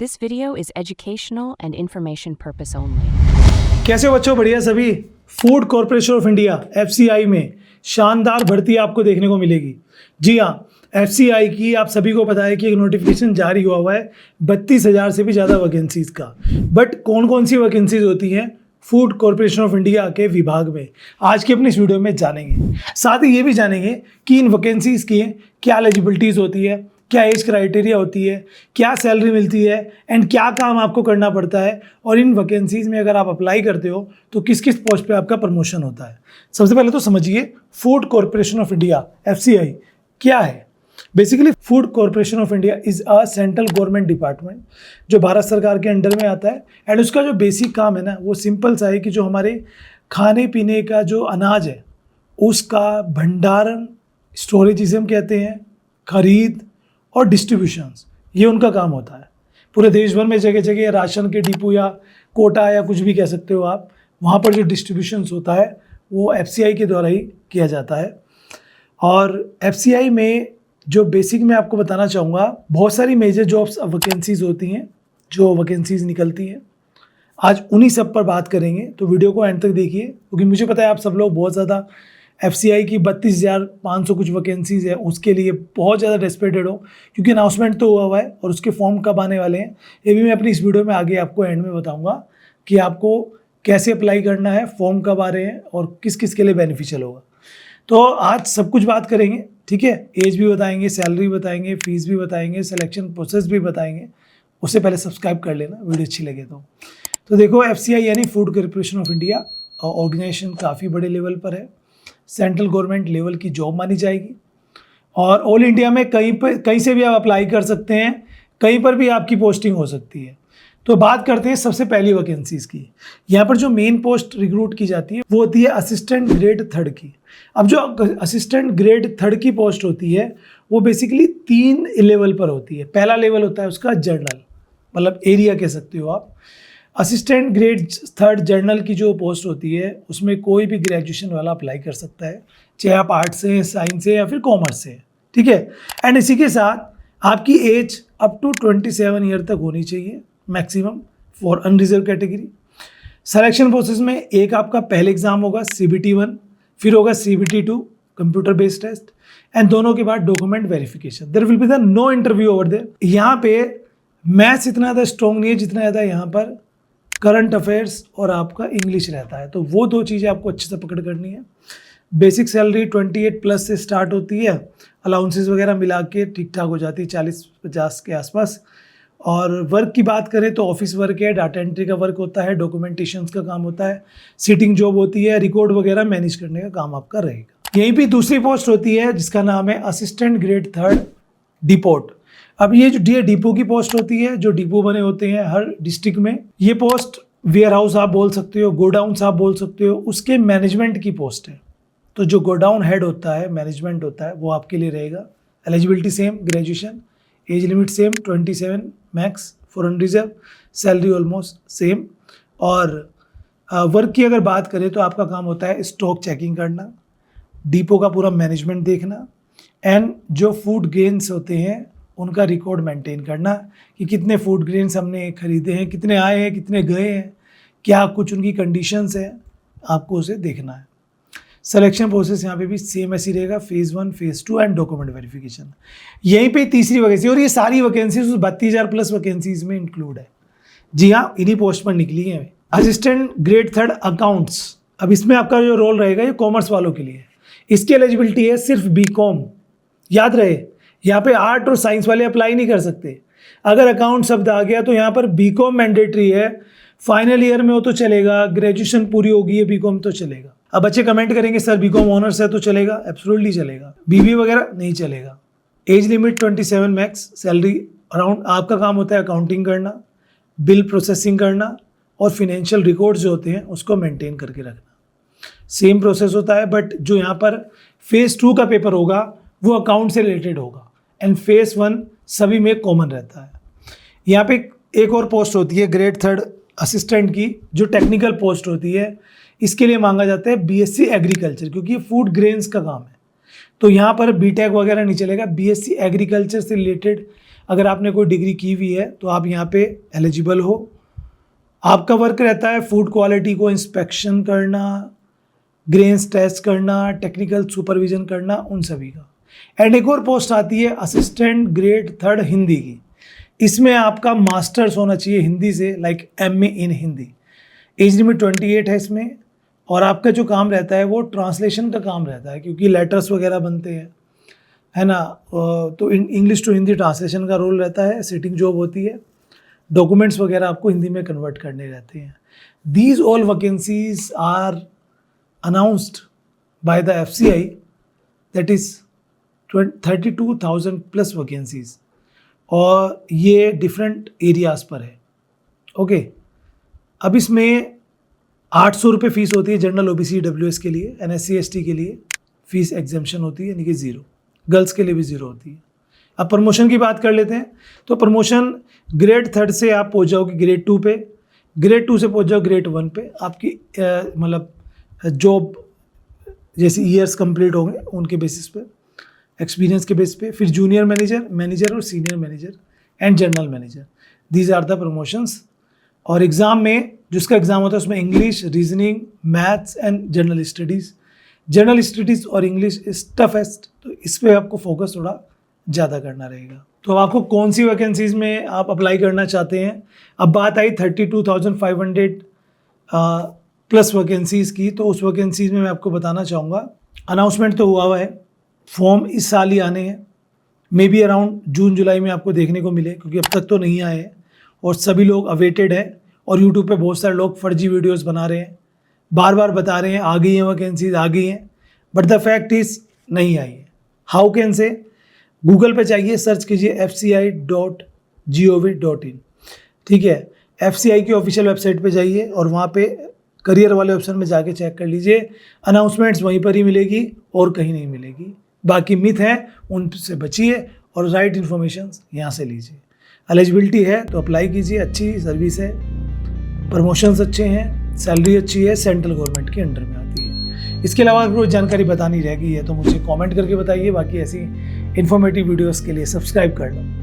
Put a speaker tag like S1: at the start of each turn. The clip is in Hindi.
S1: This video is educational and information purpose only.
S2: कैसे हो बच्चों? बढ़िया सभी। Food corporation of India FCI में शानदार भर्ती आपको देखने को मिलेगी। जी हाँ, FCI की आप सभी को पता है कि एक नोटिफिकेशन जारी हुआ है 32,000 से भी ज़्यादा वैकेंसीज का। बट कौन कौन सी वैकेंसीज होती हैं फूड कॉरपोरेशन ऑफ इंडिया के विभाग में, आज की अपनी इस वीडियो में जानेंगे। साथ ही ये भी जानेंगे कि इन वैकेंसीज की क्या एलिजिबिलिटीज़ होती है, क्या एज क्राइटेरिया होती है, क्या सैलरी मिलती है एंड क्या काम आपको करना पड़ता है, और इन वैकेंसीज में अगर आप अप्लाई करते हो तो किस किस पोस्ट पे आपका प्रमोशन होता है। सबसे पहले तो समझिए food corporation of India FCI क्या है। Basically food corporation of India is a central government department जो भारत सरकार के अंडर में आता है। एंड उसका जो बेसिक काम है ना, वो सिंपल सा है कि जो हमारे खाने पीने का जो अनाज है उसका भंडारण, स्टोरेज जिसे हम कहते हैं, खरीद और डिस्ट्रीब्यूशंस, ये उनका काम होता है। पूरे देश भर में जगह जगह राशन के डिपो या कोटा या कुछ भी कह सकते हो आप, वहाँ पर जो डिस्ट्रीब्यूशंस होता है वो FCI के द्वारा ही किया जाता है। और FCI में जो बेसिक मैं आपको बताना चाहूँगा, बहुत सारी मेजर जॉब्स वैकेंसीज़ होती हैं जो वैकेंसीज़ निकलती हैं। आज उन्हीं सब पर बात करेंगे, तो वीडियो को एंड तक देखिए, क्योंकि मुझे पता है आप सब लोग बहुत ज़्यादा FCI की 32,500 कुछ वैकेंसीज़ है उसके लिए बहुत ज़्यादा डेस्परेटेड हो, क्योंकि अनाउंसमेंट तो हुआ है और उसके फॉर्म कब आने वाले हैं ये भी मैं अपनी इस वीडियो में आगे आपको एंड में बताऊँगा कि आपको कैसे अप्लाई करना है, फॉर्म कब आ रहे हैं और किस किस के लिए बेनिफिशियल होगा। तो आज सब कुछ बात करेंगे, ठीक है। एज भी बताएंगे, सैलरी बताएंगे, फीस भी बताएंगे, सिलेक्शन प्रोसेस भी बताएंगे। उससे पहले सब्सक्राइब कर लेना वीडियो अच्छी लगे तो देखो FCI यानी food corporation of India organisation काफ़ी बड़े लेवल पर है, सेंट्रल गवर्नमेंट लेवल की जॉब मानी जाएगी और ऑल इंडिया में कहीं से भी आप अप्लाई कर सकते हैं, कहीं पर भी आपकी पोस्टिंग हो सकती है। तो बात करते हैं सबसे पहली वैकेंसीज़ की। यहाँ पर जो मेन पोस्ट रिक्रूट की जाती है वो होती है असिस्टेंट ग्रेड 3 की। अब जो असिस्टेंट ग्रेड 3 की पोस्ट होती है वो बेसिकली 3 लेवल पर होती है। पहला लेवल होता है उसका जर्नल, मतलब एरिया कह सकते हो आप। असिस्टेंट ग्रेड 3 जर्नल की जो पोस्ट होती है उसमें कोई भी ग्रेजुएशन वाला अप्लाई कर सकता है, चाहे आप आर्ट्स से, साइंस से या फिर कॉमर्स से, ठीक है। एंड इसी के साथ आपकी एज अप टू 27 ईयर तक होनी चाहिए maximum for unreserve category. Selection process में एक आपका पहले एग्जाम होगा CBT 1, फिर होगा CBT 2 computer based test, and दोनों के बाद document verification. There will be the no interview over there. यहाँ पे मैथ्स इतना ज़्यादा स्ट्रॉन्ग नहीं है जितना ज़्यादा यहाँ पर करंट अफेयर्स और आपका इंग्लिश रहता है, तो वो दो चीज़ें आपको अच्छे से पकड़ करनी है। बेसिक सैलरी 28+ से स्टार्ट होती है, अलाउंसेस वगैरह मिला के ठीक ठाक हो जाती है 40-50 के आसपास। और वर्क की बात करें तो ऑफिस वर्क है, डाटा एंट्री का वर्क होता है, डॉक्यूमेंटेशंस का काम होता है, सीटिंग जॉब होती है, रिकॉर्ड वगैरह मैनेज करने का काम आपका रहेगा। यहीं पे दूसरी पोस्ट होती है जिसका नाम है असिस्टेंट ग्रेड 3 डिपोट। अब ये जो डिपो की पोस्ट होती है, जो डिपो बने होते हैं हर डिस्ट्रिक्ट में, ये पोस्ट वेयर हाउस आप बोल सकते हो, गोडाउन आप बोल सकते हो, उसके मैनेजमेंट की पोस्ट है। तो जो गोडाउन हेड होता है, मैनेजमेंट होता है, वो आपके लिए रहेगा। Eligibility same, graduation, age limit same 27 max for unreserve, salary almost same. और वर्क की अगर बात करें तो आपका काम होता है स्टॉक चेकिंग करना, डिपो का पूरा मैनेजमेंट देखना, एंड जो फूड ग्रेन्स होते हैं उनका रिकॉर्ड मेंटेन करना कि कितने फूड ग्रेन्स हमने खरीदे हैं, कितने आए हैं, कितने गए हैं, क्या कुछ उनकी कंडीशंस है, आपको उसे देखना है। सिलेक्शन प्रोसेस यहाँ पे भी सेम ऐसी रहेगा, phase 1, phase 2 and document verification. यहीं पे तीसरी वैकेंसी, और ये सारी वैकेंसीज उस 32,000+ वैकेंसीज में इंक्लूड है। जी हाँ, इन्हीं पोस्ट पर निकली है। असिस्टेंट ग्रेड 3 अकाउंट्स, अब इसमें आपका जो रोल रहेगा ये कॉमर्स वालों के लिए। इसकी एलिजिबिलिटी है सिर्फ BCom। याद रहे, यहाँ पे आर्ट और साइंस वाले अप्लाई नहीं कर सकते। अगर अकाउंट शब्द आ गया तो यहाँ पर BCom मैंडेटरी है। फाइनल ईयर में हो तो चलेगा, ग्रेजुएशन पूरी होगी है BCom तो चलेगा। अब बच्चे कमेंट करेंगे सर BCom ऑनर्स है तो चलेगा, एब्सोल्युटली चलेगा। BB वगैरह नहीं चलेगा। Age limit 27 max, salary around. आपका काम होता है अकाउंटिंग करना, बिल प्रोसेसिंग करना और फिनेंशियल रिकॉर्ड्स जो होते हैं उसको मेंटेन करके रखना। सेम प्रोसेस होता है, बट जो यहाँ पर फेज़ 2 का पेपर होगा वो अकाउंट से रिलेटेड होगा, एंड फेज़ 1 सभी में कॉमन रहता है। यहाँ पे एक और पोस्ट होती है ग्रेड 3 असिस्टेंट की, जो टेक्निकल पोस्ट होती है। इसके लिए मांगा जाता है BSc एग्रीकल्चर, क्योंकि ये फूड ग्रेन्स का काम है। तो यहाँ पर BTech वगैरह नहीं चलेगा, BSc एग्रीकल्चर से रिलेटेड अगर आपने कोई डिग्री की हुई है तो आप यहाँ पे एलिजिबल हो। आपका वर्क रहता है फूड क्वालिटी को इंस्पेक्शन करना, ग्रेन्स टेस्ट करना, टेक्निकल सुपरविजन करना, उन सभी का। एंड एक और पोस्ट आती है असिस्टेंट ग्रेड 3 हिंदी की। इसमें आपका मास्टर्स होना चाहिए हिंदी से, लाइक MA इन हिंदी। एज लिमिट 28 है इसमें। और आपका जो काम रहता है वो ट्रांसलेशन का काम रहता है, क्योंकि लेटर्स वगैरह बनते हैं, है ना। तो इंग्लिश टू हिंदी ट्रांसलेशन का रोल रहता है, सिटिंग जॉब होती है, डॉक्यूमेंट्स वगैरह आपको हिंदी में कन्वर्ट करने रहते हैं। These all vacancies are announced by the FCI, that is 32,000 plus vacancies, और ये डिफरेंट एरियाज़ पर है। ओके, अब इसमें 800 रुपये फ़ीस होती है जनरल OBC WS के लिए। NSC ST के लिए फ़ीस एग्जेम्पशन होती है, यानी कि 0। गर्ल्स के लिए भी 0 होती है। अब प्रमोशन की बात कर लेते हैं। तो प्रमोशन ग्रेड 3 से आप पहुंच जाओगे ग्रेड 2 पे, ग्रेड 2 से पहुंच जाओ ग्रेड 1 पे। आपकी मतलब जॉब जैसे ईयर्स कंप्लीट होंगे उनके बेसिस पे, एक्सपीरियंस के बेसिस पे। फिर जूनियर मैनेजर, मैनेजर और senior manager and general manager, these are the promotions. और एग्ज़ाम में जिसका एग्ज़ाम होता है उसमें English, reasoning, maths and general studies. General studies और इंग्लिश इज टफेस्ट, तो इस पर आपको फोकस थोड़ा ज़्यादा करना रहेगा। तो अब आपको कौन सी वैकेंसीज़ में आप अप्लाई करना चाहते हैं। अब बात आई 32,500 प्लस वैकेंसीज़ की, तो उस वैकेंसीज़ में मैं आपको बताना चाहूँगा, अनाउंसमेंट तो हुआ है, फॉर्म इस साल ही आने हैं, मे बी अराउंड जून जुलाई में आपको देखने को मिले, क्योंकि अब तक तो नहीं आए हैं और सभी लोग अवेटेड है। और यूट्यूब पे बहुत सारे लोग फर्जी वीडियोस बना रहे हैं, बार बार बता रहे हैं आ गई हैं वैकेंसीज, आ गई हैं, बट द फैक्ट इज़ नहीं आई है। हाउ कैन से, गूगल पे जाइए, सर्च कीजिए fci.gov.in, ठीक है। FCI की ऑफिशियल वेबसाइट पे जाइए और वहाँ पे करियर वाले ऑप्शन में जाके चेक कर लीजिए, अनाउंसमेंट्स वहीं पर ही मिलेगी और कहीं नहीं मिलेगी। बाकी मिथ हैं उनसे बचिए और राइट इन्फॉर्मेशन यहाँ से लीजिए। एलिजिबिलिटी है तो अप्लाई कीजिए, अच्छी सर्विस है, प्रमोशंस अच्छे हैं, सैलरी अच्छी है, सेंट्रल गवर्नमेंट के अंडर में आती है। इसके अलावा कोई जानकारी बतानी रह गई है तो मुझे कमेंट करके बताइए। बाकी ऐसी इन्फॉर्मेटिव वीडियोस के लिए सब्सक्राइब कर लो।